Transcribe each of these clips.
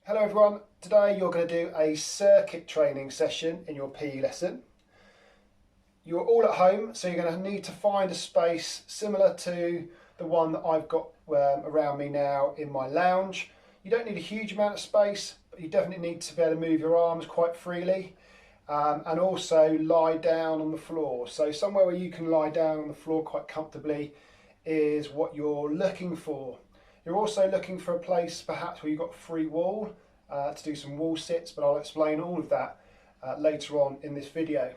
Hello everyone, today you're going to do a circuit training session in your PE lesson. You're all at home, so you're going to need to find a space similar to the one that I've got around me now in my lounge. You don't need a huge amount of space, but you definitely need to be able to move your arms quite freely and also lie down on the floor. So somewhere where you can lie down on the floor quite comfortably is what you're looking for. You're also looking for a place perhaps where you've got a free wall to do some wall sits, but I'll explain all of that later on in this video.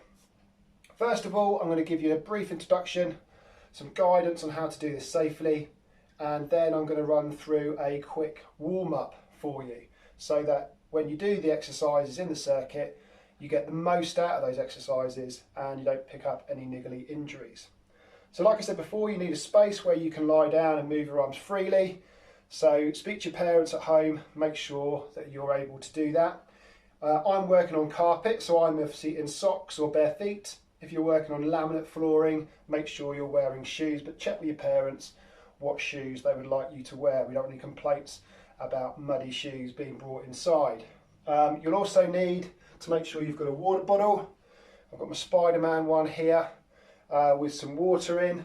First of all, I'm going to give you a brief introduction, some guidance on how to do this safely, and then I'm going to run through a quick warm-up for you so that when you do the exercises in the circuit, you get the most out of those exercises and you don't pick up any niggly injuries. So like I said before, you need a space where you can lie down and move your arms freely. So speak to your parents at home, make sure that you're able to do that. I'm working on carpet, so I'm obviously in socks or bare feet. If you're working on laminate flooring, make sure you're wearing shoes, but check with your parents what shoes they would like you to wear. We don't have any complaints about muddy shoes being brought inside. You'll also need to make sure you've got a water bottle. I've got my Spider-Man one here with some water in,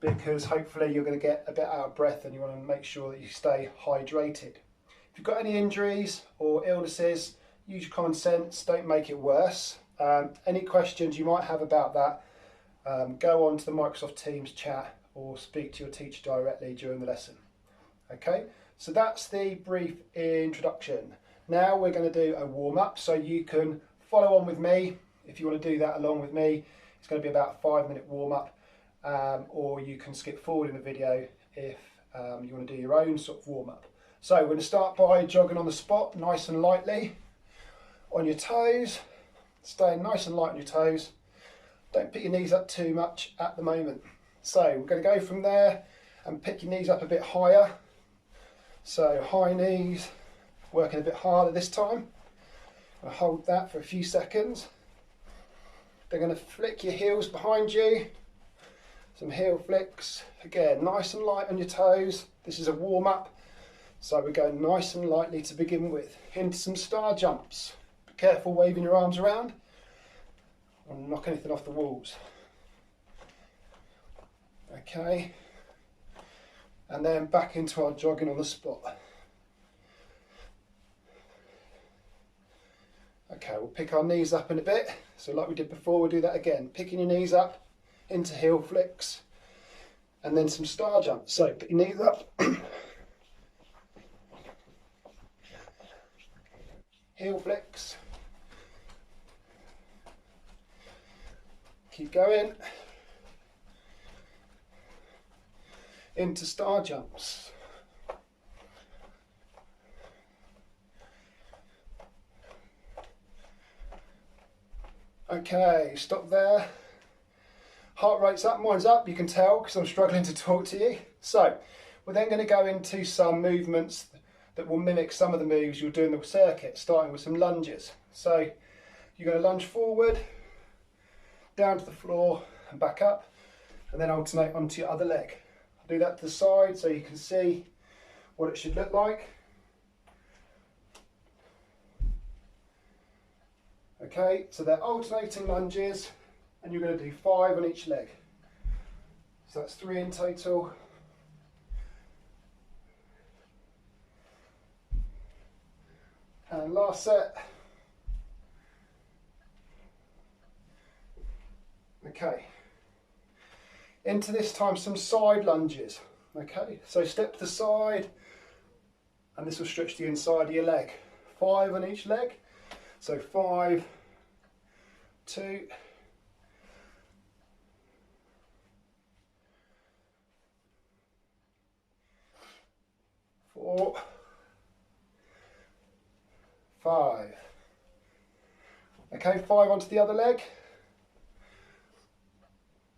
because hopefully you're going to get a bit out of breath and you want to make sure that you stay hydrated. If you've got any injuries or illnesses, use your common sense, don't make it worse. Any questions you might have about that, go on to the Microsoft Teams chat or speak to your teacher directly during the lesson. Okay, so that's the brief introduction. Now we're going to do a warm-up, so you can follow on with me. If you want to do that along with me, it's going to be about a 5-minute warm-up. Or you can skip forward in the video if you want to do your own sort of warm-up. So we're going to start by jogging on the spot, nice and lightly, on your toes, staying nice and light on your toes. Don't pick your knees up too much at the moment. So we're going to go from there and pick your knees up a bit higher. So high knees, working a bit harder this time. I'll hold that for a few seconds. They're going to flick your heels behind you. Some heel flicks, again nice and light on your toes. This is a warm-up, so we're going nice and lightly to begin with. Into some star jumps. Be careful waving your arms around and knock anything off the walls. Okay, and then back into our jogging on the spot. Okay, we'll pick our knees up in a bit, so like we did before, we'll do that again. Picking your knees up into heel flicks and then some star jumps. So put your knees up, heel flicks, keep going, into star jumps. Okay, stop there. Heart rate's up, mine's up, you can tell because I'm struggling to talk to you. So we're then going to go into some movements that will mimic some of the moves you'll do in the circuit, starting with some lunges. So you're going to lunge forward, down to the floor and back up, and then alternate onto your other leg. I'll do that to the side so you can see what it should look like. Okay, so they're alternating lunges, and you're going to do 5 on each leg. So that's 3 in total. And last set. Okay. Into this time some side lunges. Okay, so step to the side, and this will stretch the inside of your leg. 5 on each leg. So 5, 2, 4, 5. Okay, 5 onto the other leg.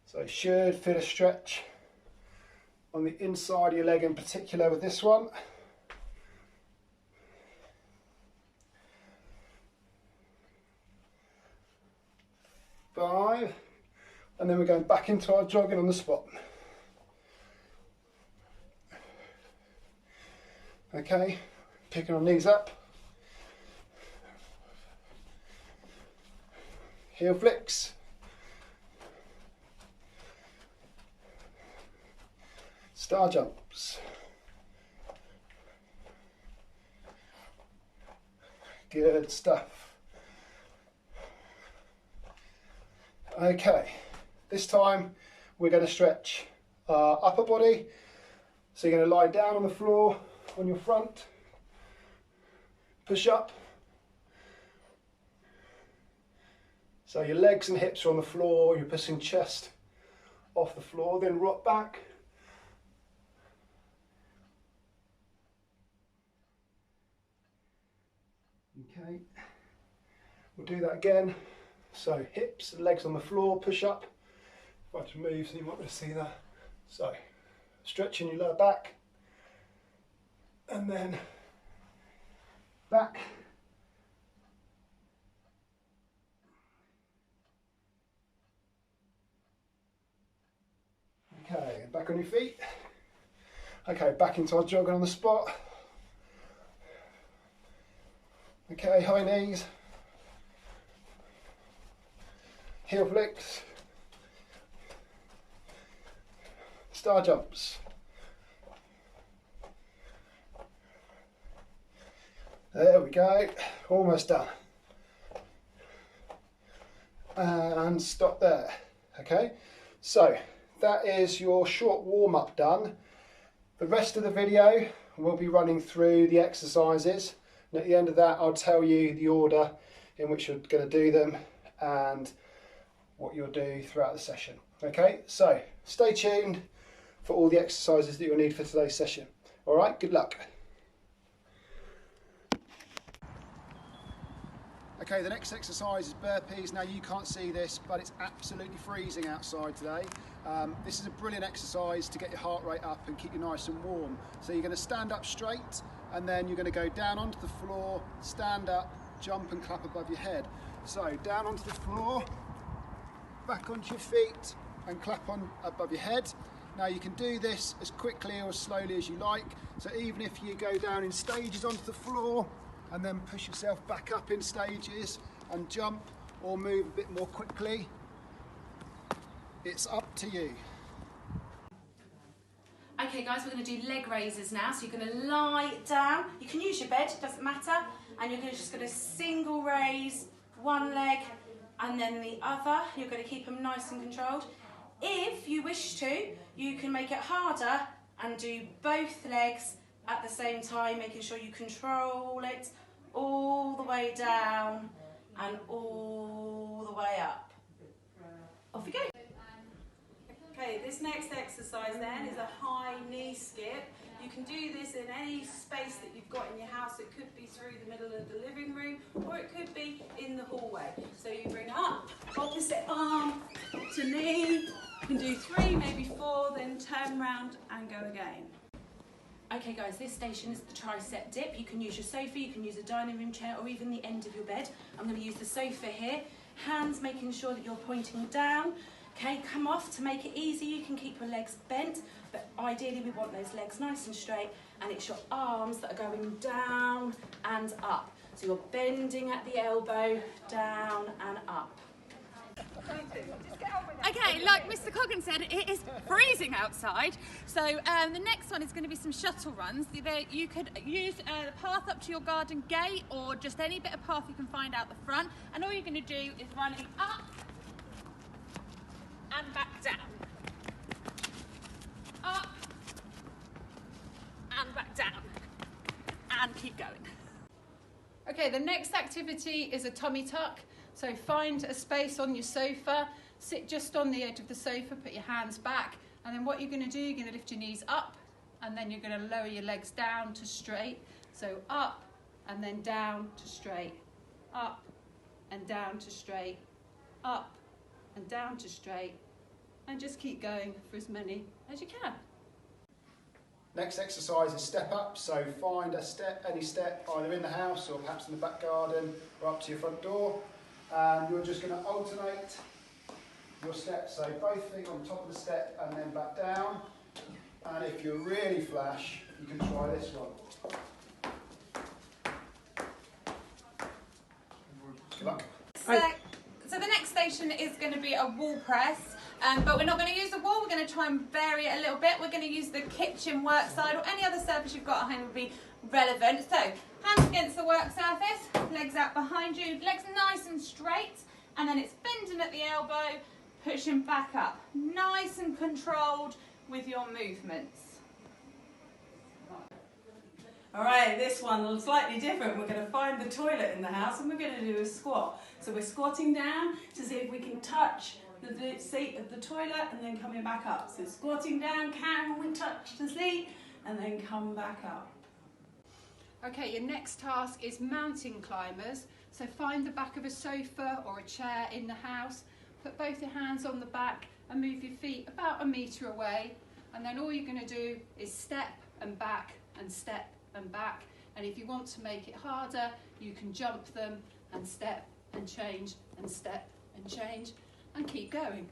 So should feel a stretch on the inside of your leg in particular with this one. Five, and then we're going back into our jogging on the spot. Okay, picking our knees up, heel flicks, star jumps. Good stuff. Okay, this time we're going to stretch our upper body. So you're going to lie down on the floor on your front, push up. So your legs and hips are on the floor, you're pushing chest off the floor, then rock back. Okay, we'll do that again. So hips and legs on the floor, push up. If I just move so you might be able to see that. So stretching your lower back and then back. Okay, back on your feet. Okay, back into our jogging on the spot. Okay, high knees, heel flicks, star jumps. There we go, almost done. And stop there. Okay, so that is your short warm-up done. The rest of the video we'll be running through the exercises, and at the end of that I'll tell you the order in which you're going to do them and what you'll do throughout the session. Okay, so stay tuned for all the exercises that you'll need for today's session. All right, good luck. Okay, the next exercise is burpees. Now you can't see this, but it's absolutely freezing outside today. This is a brilliant exercise to get your heart rate up and keep you nice and warm. So you're going to stand up straight and then you're going to go down onto the floor, stand up, jump and clap above your head. So down onto the floor, back onto your feet and clap on above your head. Now you can do this as quickly or as slowly as you like. So even if you go down in stages onto the floor, and then push yourself back up in stages and jump or move a bit more quickly. It's up to you. Okay guys, we're going to do leg raises now. So you're going to lie down. You can use your bed, it doesn't matter. And you're just going to single raise one leg and then the other. You're going to keep them nice and controlled. If you wish to, you can make it harder and do both legs at the same time, making sure you control it all the way down and all the way up. Off you go. Okay, this next exercise then is a high knee skip. You can do this in any space that you've got in your house. It could be through the middle of the living room or it could be in the hallway. So you bring up, opposite arm to knee. You can do 3, maybe 4, then turn round and go again. Okay guys, this station is the tricep dip. You can use your sofa, you can use a dining room chair or even the end of your bed. I'm going to use the sofa here. Hands making sure that you're pointing down. Okay, come off. To make it easy, you can keep your legs bent, but ideally we want those legs nice and straight, and it's your arms that are going down and up. So you're bending at the elbow, down and up. Okay, like Mr. Coggan said, it is freezing outside, so the next one is going to be some shuttle runs. You could use the path up to your garden gate or just any bit of path you can find out the front, and all you're going to do is running up and back down, up and back down, and keep going. Okay, the next activity is a tummy tuck. So find a space on your sofa, sit just on the edge of the sofa, put your hands back, and then what you're going to do, you're going to lift your knees up, and then you're going to lower your legs down to straight. So up and then down to straight, up and down to straight, up and down to straight, and just keep going for as many as you can. Next exercise is step up, so find a step, any step, either in the house or perhaps in the back garden or up to your front door. And you're just going to alternate your steps, so both feet on top of the step and then back down. And if you're really flash, you can try this one. Good luck. So the next station is going to be a wall press, but we're not going to use the wall. We're going to try and vary it a little bit. We're going to use the kitchen work side, or any other surface you've got at home would be relevant. So hands against the work surface, legs out behind you, legs nice and straight, and then it's bending at the elbow, pushing back up. Nice and controlled with your movements. All right, this one is slightly different. We're going to find the toilet in the house and we're going to do a squat. So we're squatting down to see if we can touch the seat of the toilet and then coming back up. So squatting down, can we touch the seat and then come back up? Okay, your next task is mountain climbers. So find the back of a sofa or a chair in the house, put both your hands on the back and move your feet about 1 metre away. And then all you're going to do is step and back and step and back, and if you want to make it harder you can jump them and step and change and step and change and keep going.